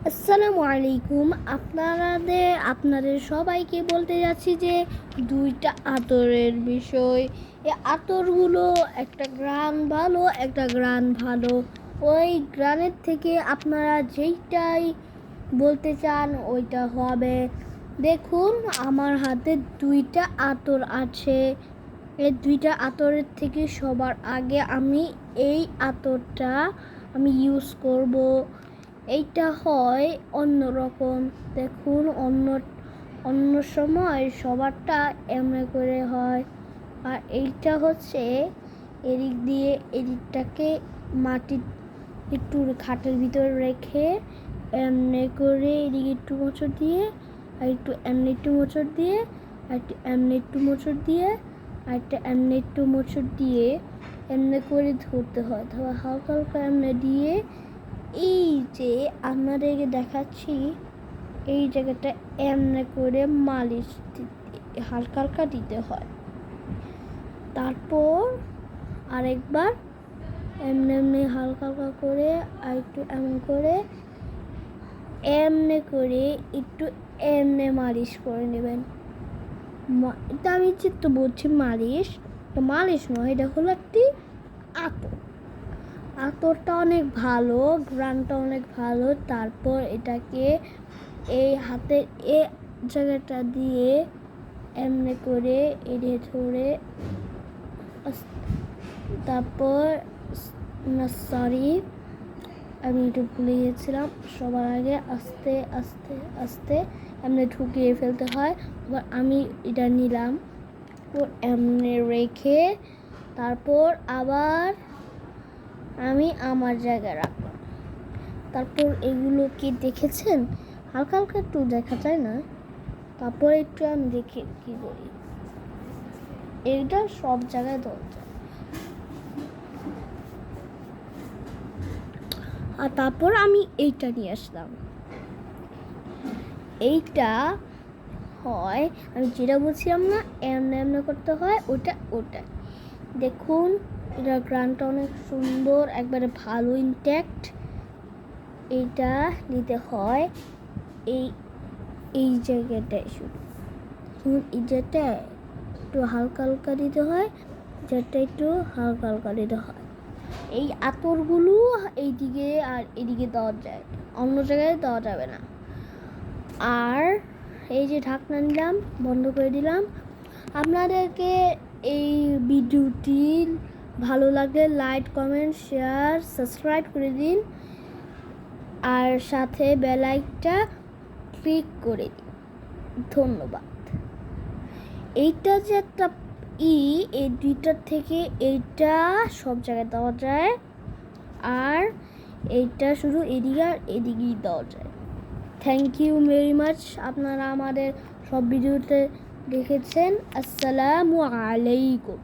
আসসালামু আলাইকুম। আপনাদের সবাইকে বলতে যাচ্ছি যে দুইটা আতরের বিষয়। এই আতরগুলো একটা গ্রান ভালো, একটা গ্রান ভালো। ওই গ্রানের থেকে আপনারা যেইটাই বলতে চান ওইটা হবে। দেখুন আমার হাতে দুইটা আতর আছে। এই দুইটা আতরের থেকে সবার আগে আমি এই আতরটা ইউজ করব। এইটা হয় অন্যরকম। দেখুন অন্য সময় সবারটা এমনি করে হয়, আর এইটা হচ্ছে এদিক দিয়ে এদিকটাকে মাটি একটু খাটের ভিতরে রেখে এমনি করে এদিকে একটু মোচড় দিয়ে, আর একটু এমনি একটু মোচড় দিয়ে, আর একটু এমনি একটু মোচড় দিয়ে, আর একটা এমনি একটু মোচড় দিয়ে এমনি করে ধরতে হয়। তারপর হালকা হালকা এমনি দিয়ে এই যে আপনাদেরকে দেখাচ্ছি, এই জায়গাটা এমনি করে মালিশ হালকা হালকা দিতে হয়। তারপর আরেকবার এমনি এমনি হালকা হালকা করে, আর একটু এমন করে এমনি করে একটু এমনি মালিশ করে নেবেন। এটা আমি চিত্ত বলছি মালিশ, তো মালিশ নয়, এটা হলো একটি আতর। আতরটা অনেক ভালো, গ্রানটা অনেক ভালো। তারপর এটাকে এই হাতের এ জায়গাটা দিয়ে এমনি করে এড়িয়ে ধরে, তারপর সরি আমি একটু ভুলে গিয়েছিলাম, সবার আগে আস্তে আস্তে আস্তে এমনি ঢুকিয়ে ফেলতে হয়। এবার আমি এটা নিলাম, এমনি রেখে তারপর আবার আমি আমার জায়গায় রাখলাম। তারপর এগুলো কি দেখেছেন? হালকা হালকা একটু দেখা যায় না? তারপর একটু আমি দেখি কি করি, এটা সব জায়গায় দেওয়া যায়। আর তারপর আমি এইটা নিয়ে আসলাম। এইটা হয়, আমি যেটা বলছিলাম না এমনি এমনি করতে হয়, ওটা দেখুন এটার গ্রানটা অনেক সুন্দর, একবারে ভালো ইনট্যাক্ট। এইটা নিতে হয় এই জায়গাটায় শুধু এই জায়গাটা একটু হালকা হালকা দিতে হয়, যেটা একটু হালকা হালকা দিতে হয়। এই আতরগুলো এইদিকে আর এদিকে দেওয়া যায়, অন্য জায়গায় দেওয়া যাবে না। আর এই যে ঢাকনা নিলাম, বন্ধ করে দিলাম। আপনাদেরকে এই ভিডিওটি ভালো লাগলে লাইক, কমেন্ট, শেয়ার, সাবস্ক্রাইব করে দিন, আর সাথে বেল আইকনটা ক্লিক করে দিন। ধন্যবাদ। এইটা যে একটা এই দুইটার থেকে এইটা সব জায়গায় দেওয়া যায়, আর এইটা শুধু এদিকে আর এদিকেই দেওয়া যায়। Thank you very much. আপনারা আমাদের সব ভিডিওতে দেখেছেন। আসসালামু আলাইকুম।